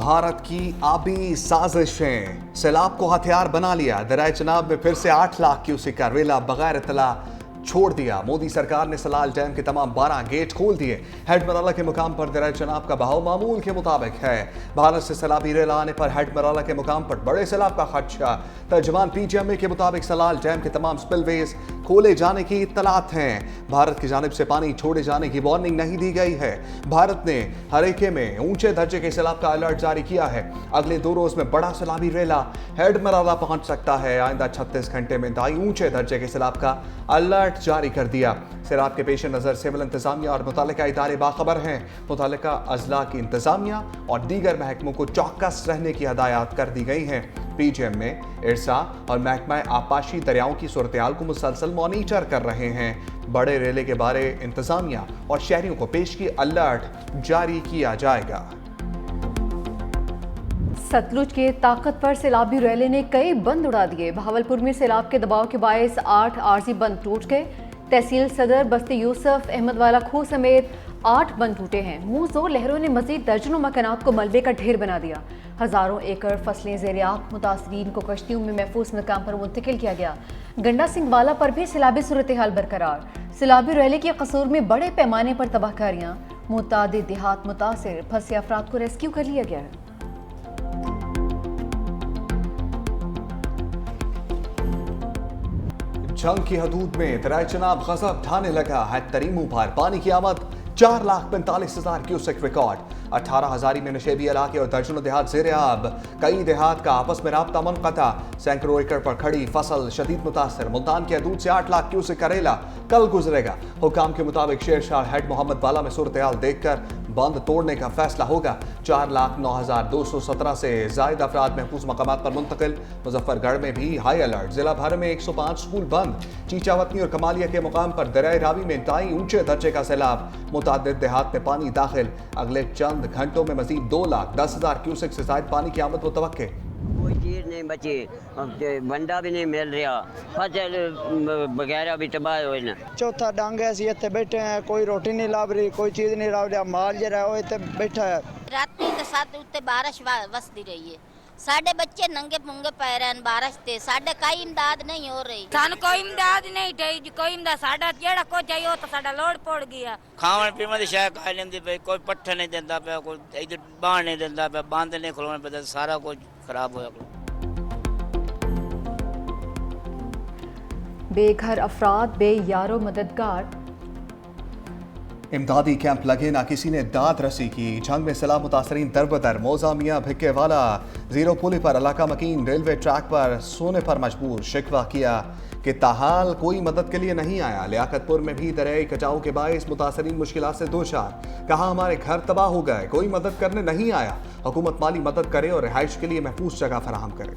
भारत की आबी साजिशें, सैलाब को हथियार बना लिया। दरियाए चनाब में फिर से 8 लाख क्यूसेक का रेला बगैर इतला छोड़ दिया। मोदी सरकार ने सलाल डैम के तमाम 12 गेट खोल दिए। हेड मराला के मुकाम पर दरियाए चनाब का बहाव मामूल के मुताबिक है। भारत से सैलाबी रेला आने पर हेड मराला के मुकाम पर बड़े सैलाब का खदशा। तर्जमान पीटीएमए के मुताबिक सलाल डैम के तमाम स्पिलवेज खोले जाने की इत्तलात हैं। भारत की जानिब से पानी छोड़े जाने की वार्निंग नहीं दी गई है। भारत ने हरेके में ऊंचे दर्जे के सैलाब का अलर्ट जारी किया है। अगले 2 रोज में बड़ा सैलाबी रेला हेड मराला पहुंच सकता है। आइंदा 36 घंटे में दाई ऊंचे दर्जे के सैलाब का अलर्ट जारी कर दिया। सैलाब के पेश नजर सिविल इंतजामिया और मुतालिका इदारे बाखबर हैं। मुतालिका अजला की इंतजामिया और दीगर महकमों को चौकस रहने की हदायत कर दी गई हैं। पीजीएम में इरसा और महकमा आपाशी दरियाओं की सूरत-ए-हाल को मुसलसल मॉनिटर कर रहे हैं। बड़े रेले के बारे इंतजामिया और शहरियों को पेश की अलर्ट जारी किया जाएगा। सतलुज के ताकतवर सैलाबी रेले ने कई बंद उड़ा दिए। बहावलपुर में सैलाब के दबाव के बायस 8 आरजी बंद टूट गए। तहसील सदर बस्ती यूसुफ अहमद वाला खूह समेत 8 बंद टूटे हैं। मुंह जोर लहरों ने मजीद दर्जनों मकानात को मलबे का ढेर बना दिया। हजारों एकड़ फसलें ज़ेर-ए-आब, मुतासरीन को कश्तियों में महफूज मकाम पर मुंतकिल किया गया। गंडा सिंह वाला पर भी सैलाबी सूरत-ए-हाल बरकरार। सैलाबी रैली के कसूर में बड़े पैमाने पर तबाहकारियां, मुतादिद देहात मुतासिर, फंसे अफराद को रेस्क्यू कर लिया गया है। जंग की हदूद में दरियाए चनाब गजब ढाने लगा है। तरीमू पर पानी की आमद 4,45,000 क्यूसेक रिकॉर्ड। 18,000 में नशेबी इलाके और दर्जनों देहात ज़ेर-ए-आब। कई देहात का आपस में राब्ता मुनक़ता। सैकड़ों एकड़ पर खड़ी फसल शदीद मुतासर। मुल्तान की हदूद से 8 लाख क्यूसेक का रेला कल गुजरेगा। हुकाम के मुताबिक शेरशाह हेड मोहम्मद वाला में सूरत-ए-हाल देखकर बंद तोड़ने का फैसला होगा। 4,09,217 से जायद अफराद महफूज मकामात पर मुंतकिल। मुजफ्फरगढ़ में भी हाई अलर्ट। जिला भर में 105 स्कूल बंद। चीचावतनी और कमालिया के मुकाम पर दरियाए रावी में ताई ऊंचे दर्जे का सैलाब। मुतादिद देहात में पानी दाखिल। अगले चंद घंटों में मजीद 2,10,000 क्यूसेक से जायद पानी की आमद मुतवक्के। कोई चीज़ नहीं बची, बंदा भी नहीं मिल रहा, फसल वगैरह भी तबाह हुए ना। चौथा डंग है, असी इतने बैठे हैं, कोई रोटी नहीं लाभ रही, कोई चीज़ नहीं लाभ रहा, माल जरा वो इतने बैठा है। रात के साथ उत्ते बारिश वसदी रही है। साढ़े बच्चे नंगे पुंगे पै रहे हैं बारिश से। साढ़े कोई इमदाद नहीं हो रही। सानू कोई इमदाद नहीं थी, कोई इमदाद साढ़ा जेड़ा को चाहिए तो साढ़ा लोड पड़ गया। खावन पीवन की शय खा लेंदी पे, कोई पट्ठा नहीं देता पे, कोई इधर बाहर नहीं देता पे, बंद नहीं खुलने पे, सारा कुछ खराब हो गया। बेघर अफराद बेयारो मददगार। इमदादी कैंप लगे ना किसी ने दाद रसी की। जंग में सैलाब मुतासरीन दरबदर। मौजा मियाँ भिक्के वाला जीरो पुली पर इलाका मकीन रेलवे ट्रैक पर सोने पर मजबूर। शिकवा किया कि ताहाल कोई मदद के लिए नहीं आया। लियाकतपुर में भी दरियाई कटाव के बायस मुतासरीन मुश्किलात से दो चार। कहा हमारे घर तबाह हो गए, कोई मदद करने नहीं आया। हुकूमत माली मदद करे और रिहाइश के लिए महफूज जगह फराहम करे।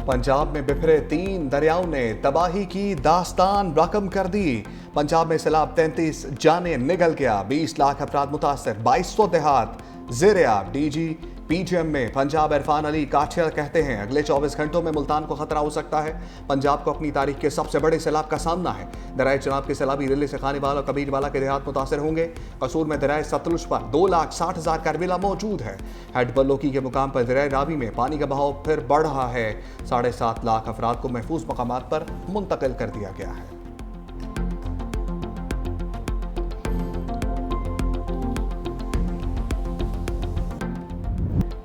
पंजाब में बिखरे 3 दरियाओं ने तबाही की दास्तान रकम कर दी। पंजाब में सैलाब 33 जाने निगल गया। 20 लाख अफराद मुतासर, 2200 देहात ज़ेर-ए-आब। डीजी पीजीएम में पंजाब इरफान अली काठिया कहते हैं अगले 24 घंटों में मुल्तान को खतरा हो सकता है। पंजाब को अपनी तारीख के सबसे बड़े सैलाब का सामना है। दरियाए चनाब के सैलाबी रेले से खानेवाल और कबीरवाला के देहात मुतासर होंगे। कसूर में दरियाए सतलुज पर 2,60,000 का रेला मौजूद है। हेड बल्लोकी के मुकाम पर दरियाए रावी में पानी का बहाव फिर बढ़ रहा है। 7.5 लाख अफराद को महफूज मकामात पर मुंतकिल कर दिया गया है।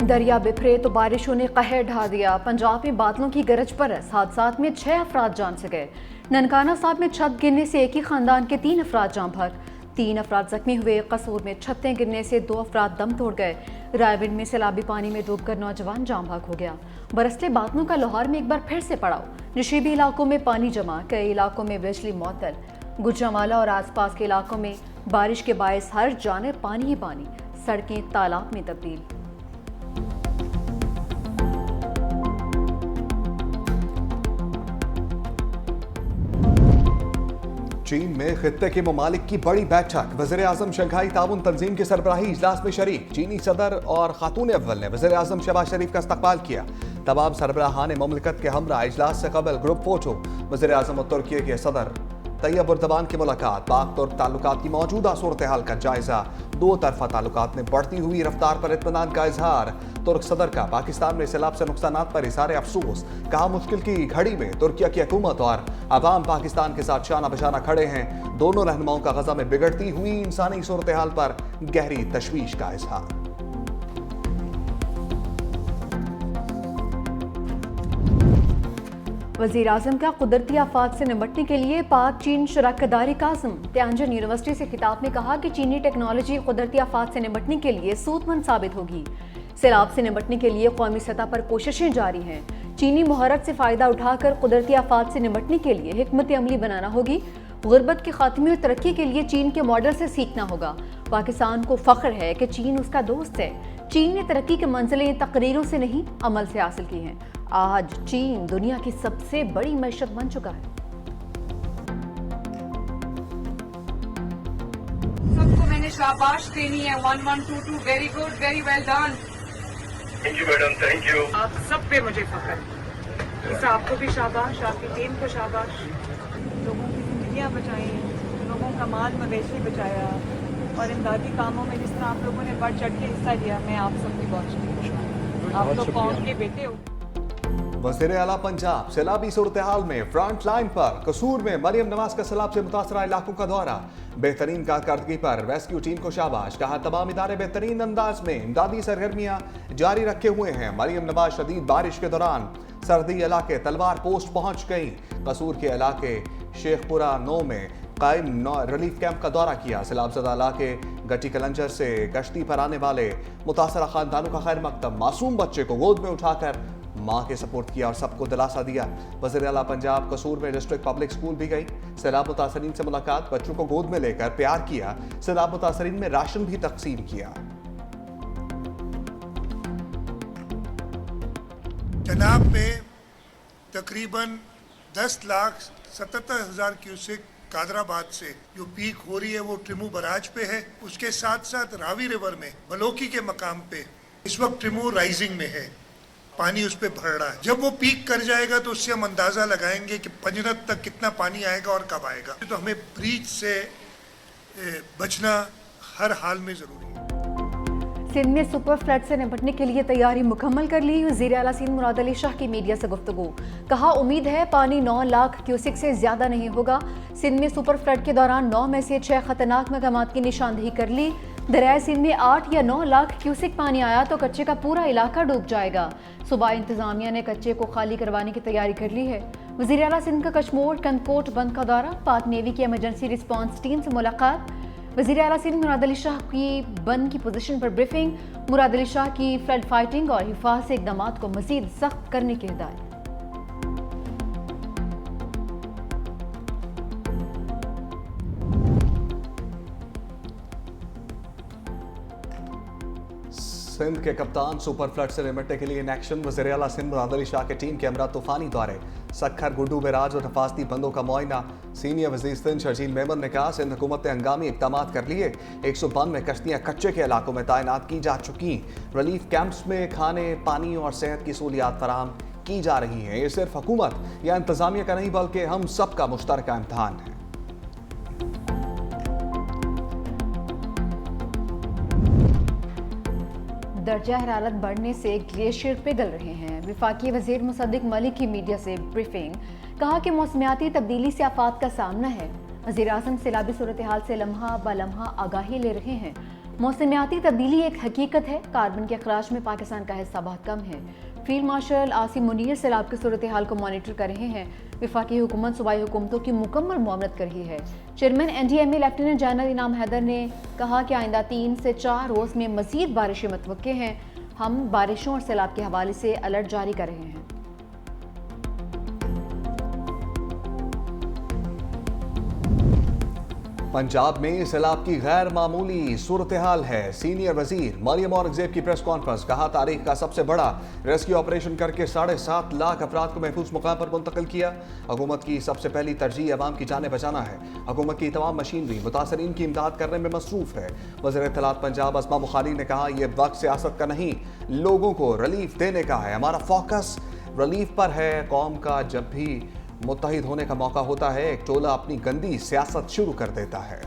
दरिया बिखरे तो बारिशों ने कहर ढा दिया। पंजाब में बादलों की गरज बरस। हादसात में 6 अफराद जान से गए। ननकाना साहब में छत गिरने से एक ही खानदान के 3 अफराद जान भर। 3 अफराद जख्मी हुए। कसूर में छतें गिरने से 2 अफराद दम तोड़ गए। रायविंड में सैलाबी पानी में डूबकर नौजवान जाम भाग हो गया। बरसते बादलों का लाहौर में एक बार फिर से पड़ाव। नशीबी इलाकों में पानी जमा, कई इलाकों में बिजली मअतल। गुजरांवाला और आसपास के इलाकों में बारिश के बायस हर जानिब पानी ही पानी। सड़कें तालाब में तब्दील। चीन में खित्ते के ममालिक की बड़ी बैठक। वज़ीर-ए-आज़म शंघाई ताउन तंजीम के सरबराही इजलास में शरीक। चीनी सदर और खातून अव्वल ने वज़ीर-ए-आज़म शहबाज शरीफ का इस्तकबाल किया। तमाम सरबराहान ममलिकत के हमरा इजलास से कबल ग्रुप फोटो। वज़ीर-ए-आज़म और तुर्की के सदर तैयब उर्दवान की मुलाकात, पाक तुर्क ताल्लुकात की मौजूदा सूरत हाल का जायजा, दो तरफा ताल्लुकात में बढ़ती हुई रफ्तार पर इत्मीनान का इजहार। तुर्क सदर का पाकिस्तान में सैलाब से नुकसानात पर इज़हार अफसोस, कहा मुश्किल की घड़ी में तुर्किया की हुकूमत और अवाम पाकिस्तान के साथ शाना बशाना खड़े हैं। दोनों रहनुमाओं का गजा में बिगड़ती हुई इंसानी सूरत हाल पर गहरी तशवीश का इजहार। वज़ीर आज़म का कुदरती आफात से निपटने के लिए पाक चीन शराकतदारी का आज़म। तियानजिन यूनिवर्सिटी से खिताब में कहा कि चीनी टेक्नोलॉजी कुदरती आफात से निपटने के लिए सूदमंद साबित होगी। सैलाब से निपटने के लिए कौमी सतह पर कोशिशें जारी हैं। चीनी मुहारत से फ़ायदा उठाकर कुदरती आफात से निपटने के लिए हिकमत अमली बनाना होगी। गुर्बत के खात्मे और तरक्की के लिए चीन के मॉडल से सीखना होगा। पाकिस्तान को फ़ख्र है कि चीन उसका दोस्त है। चीन ने तरक्की के मंजिलें तकरीरों से नहीं, अमल से हासिल की हैं। आज चीन दुनिया की सबसे बड़ी मैशत बन चुका है। सबको मैंने शाबाश देनी है। 1122 very good, very well done. Thank you madam, thank you. आप सब पे मुझे फख्र है। इस आपको भी शाबाश, आपकी टीम को शाबाश। लोगों की जिंदगियां बचाई, लोगों का माल मवेशी बचाया और इमदादी कामों में जिस तरह आप लोगों ने बढ़ चढ़ के हिस्सा लिया, मैं आप सबकी बहुत शुक्रिया। आप लोग कौम के बेटे हो। वज़ीर आला पंजाब सैलाबी सूरत हाल में फ्रंट लाइन पर कसूर में मरियम नवाज का सैलाब से मुतासरा इलाकों का दौरा, बेहतरीन कारकर्दगी पर रेस्क्यू टीम को शाबाश, कहा तमाम इदारे बेहतरीन अंदाज में इमदादी सरगर्मियां जारी रखे हुए हैं। मरियम नवाज शदीद बारिश के दौरान सर्दी इलाके तलवार पोस्ट पहुंच गई। कसूर के इलाके शेखपुरा 9 में कायम रिलीफ कैंप का दौरा किया। सैलाबज़दा इलाके गटी कलंजर से कश्ती पर आने वाले मुतासरा खानदानों का खैर मकदम, मासूम बच्चे को गोद में उठाकर मां के सपोर्ट किया और सबको दिलासा दिया। वज़ीर आला पंजाब कसूर में डिस्ट्रिक्ट पब्लिक स्कूल भी गई। सैलाब मुतासरीन से मुलाकात, बच्चों को गोद में लेकर प्यार किया। सैलाब मुतासरीन में राशन भी तकसीम किया। चनाब में तकरीबन 10,77,000 क्यूसेक कादराबाद से जो पीक हो रही है वो ट्रिमू बराज पे है। उसके साथ साथ रावी रिवर में बलोकी के मकाम पे इस वक्त ट्रिमू राइजिंग में है, पानी उस पर भर रहा है। जब वो पीक कर जाएगा तो उससे हम अंदाज़ा लगाएंगे कि पंजरत तक कितना पानी आएगा और कब आएगा। तो हमें ब्रीच से बचना हर हाल में ज़रूरी है। सिंध में सुपर फ्लड से निपटने के लिए तैयारी मुकम्मल कर ली। वज़ीर आला सिंध मुराद अली शाह की मीडिया से गुफ्तगू, कहा उम्मीद है पानी 9 लाख क्यूसिक से ज़्यादा नहीं होगा। सिंध में सुपर फ्लड के दौरान 9 में से 6 खतरनाक मकामात की निशानदेही कर ली। दरियाए सिंध में 8 या 9 लाख क्यूसिक पानी आया तो कच्चे का पूरा इलाका डूब जाएगा। सूबा इंतजामिया ने कच्चे को खाली करवाने की तैयारी कर ली है। वज़ीर आला सिंध का कशमोर कंदकोट बंद का दौरा, पाक नेवी की इमरजेंसी रिस्पांस टीम से मुलाकात। वज़ीर आला सिंध मुराद अली शाह की बंद की पोजीशन पर ब्रीफिंग, मुराद अली शाह की फ्लड फाइटिंग और हिफाजती इक़दामात को मज़ीद सख्त करने की हिदायत। सिंध के कप्तान सुपर फ्लड से निपटने के लिए इन एक्शन। वज़ीर आला सिंध मुराद अली शाह की टीम के हमरा तूफानी दौरे, सखर गुड्डू बेराज और हिफाजती बंदों का मुआयना। सीनियर वज़ीर सिंध शर्जील मेमन ने कहा सिंध हुकूमत ने हंगामी इक़दाम कर लिए। 192 कश्तियाँ कच्चे के इलाकों में तैनात की जा चुकी। रिलीफ कैंप्स में खाने, पानी और सेहत की सहूलियात फराहम की जा रही हैं। ये सिर्फ हुकूमत या इंतजामिया का नहीं बल्कि हम सब का मुश्तरका इम्तहान है। दर्जा हरारत बढ़ने से ग्लेशियर पिघल रहे हैं। वफाकी वज़ीर मुसद्दिक मलिक की मीडिया से ब्रीफिंग, कहा कि मौसमियाती तब्दीली से आफात का सामना है। वज़ीर आज़म सैलाबी सूरत हाल से लम्हा ब लम्हा आगाही ले रहे हैं। मौसमियाती तब्दीली एक हकीकत है। कार्बन के अखराज में पाकिस्तान का हिस्सा बहुत कम है। फील्ड मार्शल आसिम मुनीर सैलाब की सूरत हाल को मॉनिटर कर रहे हैं। वफाकी हुकूमत सूबाई हुकूमतों की मुकम्मल मुआवनत कर रही है। चेयरमैन NDMA लेफ्टिनेंट जनरल इनाम हैदर ने कहा कि आइंदा 3 से 4 रोज़ में मज़ीद बारिशें मुतवक्के हैं। हम बारिशों और सैलाब के हवाले से अलर्ट जारी कर रहे हैं। पंजाब में सैलाब की गैर मामूली सूरत हाल है। सीनियर वजीर मरियम औरंगजेब की प्रेस कॉन्फ्रेंस, कहा तारीख का सबसे बड़ा रेस्क्यू ऑपरेशन करके 7.5 लाख अफराद को महफूज मुकाम पर मुंतकिल किया। हुकूमत की सबसे पहली तरजीह अवाम की जानें बचाना है। हुकूमत की तमाम मशीनरी मुतासरीन की इमदाद करने में मसरूफ है। वज़ीर इत्तलात पंजाब अस्मा बुखारी ने कहा यह वक्त सियासत का नहीं, लोगों को रिलीफ देने का है। हमारा फोकस रिलीफ पर है। कौम का जब भी मुत्तहिद होने का मौका होता है, एक टोला अपनी गंदी सियासत शुरू कर देता है।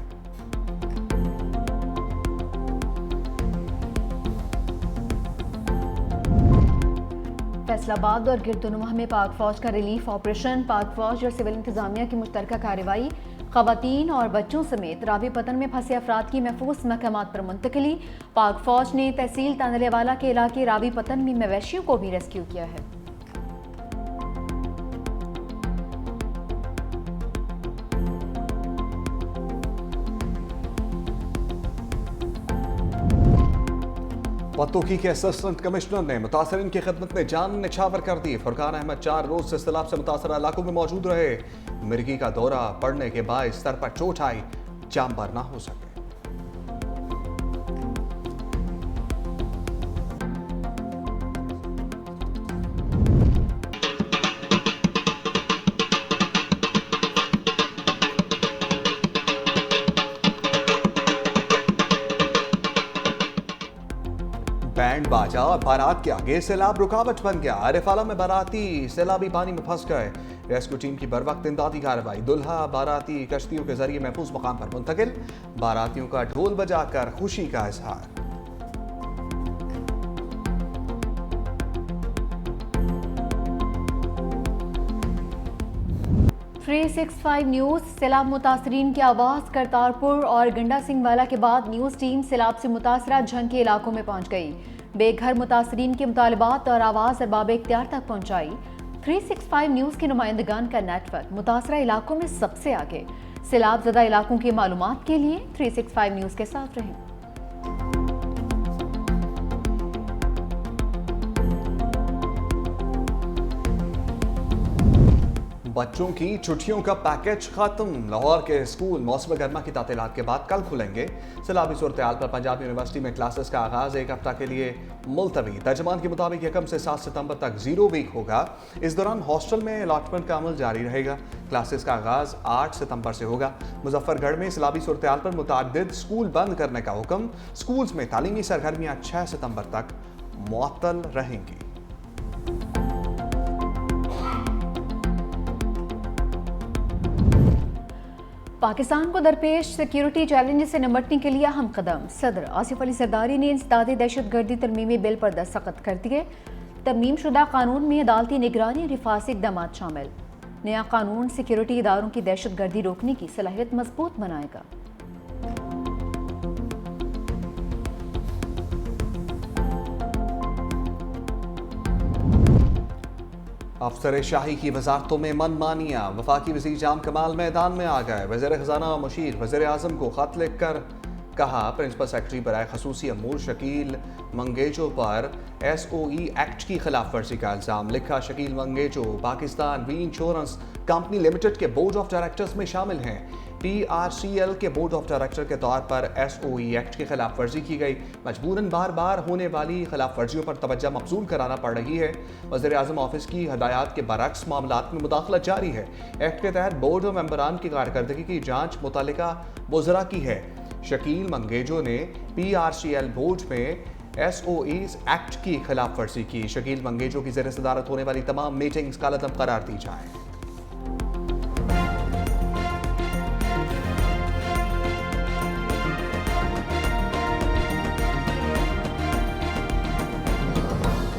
फैसलाबाद और गिरदुनवा में पाक फौज का रिलीफ ऑपरेशन। पाक फौज और सिविल इंतजामिया की मुश्तरका कार्रवाई। खवातीन और बच्चों समेत रावी पतन में फंसे अफराद की महफूज मकामात पर मुंतकली। पाक फौज ने तहसील तानलेवाला के इलाके रावी पतन में मवेशियों को भी रेस्क्यू किया है। पतोकी के असिस्टेंट कमिश्नर ने मुतासरीन की खिदमत में जान निछावर कर दी। फुरकान अहमद 4 रोज से सैलाब से मुतासर इलाकों में मौजूद रहे। मिर्गी का दौरा पड़ने के बायस सर पर चोट आई, जामबर ना हो सके। बैंड बाजा और बारात के आगे सैलाब रुकावट बन गया। आरिफाला में बाराती सैलाबी पानी में फंस गए। रेस्क्यू टीम की बरवक्त इमदादी कार्रवाई। दुल्हा बाराती कश्तियों के जरिए महफूज मकाम पर मुंतकिल। बारातियों का ढोल बजाकर खुशी का इजहार। थ्री 365 न्यूज सैलाब मुतासरीन की आवाज़। करतारपुर और गंडा सिंह वाला के बाद न्यूज़ टीम सैलाब से मुतासरा झंग के इलाकों में पहुंच गई। बेघर मुतासरीन के मुतालबात और आवाज़ अरबाब इख्तियार तक पहुंचाई। 365 न्यूज़ के नुमाइंदगान का नेटवर्क मुतासरा इलाकों में सबसे आगे। सैलाब ज़दा इलाकों की मालूमात के लिए 365 न्यूज़ के साथ रहें। बच्चों की छुट्टियों का पैकेज खत्म। लाहौर के स्कूल मौसम गर्मा की तातीलात के बाद कल खुलेंगे। सैलाबी सूरत हाल पर पंजाब यूनिवर्सिटी में क्लासेस का आगाज 1 हफ्ता के लिए मुलतवी। तर्जमान के मुताबिक 1 से 7 सितंबर तक 0 वीक होगा। इस दौरान हॉस्टल में अलॉटमेंट का अमल जारी रहेगा। क्लासेस का आगाज 8 सितंबर से होगा। मुजफ्फरगढ़ में सैलाबी सूरत हाल पर मुतअद्दिद स्कूल बंद करने का हुक्म। स्कूल्स में तालीमी सरगर्मियां 6 सितंबर तक मुअत्तल रहेंगी। पाकिस्तान को दरपेश सिक्योरिटी चैलेंज से निपटने के लिए अहम कदम। सदर आसिफ अली जरदारी ने इंसदादी दहशतगर्दी तरमीमी बिल पर दस्तखत कर दिए। तरमीम शुदा कानून में अदालती निगरानी और हिफाजती इक़दामात शामिल। नया कानून सिक्योरिटी इदारों की दहशतगर्दी रोकने की सलाहियत मजबूत बनाएगा। अफसर शाही की वजारतों में मनमानियां। वफाकी वज़ीर जाम कमाल मैदान में आ गए। वज़ीर खजाना मुशीर वज़ीर आज़म को खत लिखकर कहा, प्रिंसिपल सेक्रेटरी बराए खसूसी अमूर शकील मंगेजो पर SOE एक्ट की खिलाफ वर्जी का इल्ज़ाम। लिखा, शकील मंगेजो पाकिस्तान री इंश्योरेंस कंपनी लिमिटेड के बोर्ड ऑफ डायरेक्टर्स में शामिल हैं। PRCL के बोर्ड ऑफ डायरेक्टर के तौर पर SOE एक्ट की खिलाफ वर्जी की गई। मजबूरन बार बार होने वाली खिलाफ वर्जियों पर तवज्जो मबसूल कराना पड़ रही है। वज़ीर आज़म ऑफिस की हदायत के बरअक्स मामलात में मुदाखलत जारी है। एक्ट के तहत बोर्ड और मेंबरान की कारकर्दगी की जाँच मुतल्लिका वज़रा की है। शकील मंगेजो ने PRCL बोर्ड में SOE एक्ट की खिलाफ वर्जी की। शकील मंगेजो की ज़ेर सदारत होने वाली तमाम मीटिंग्स कलअदम करार दी जाएँ।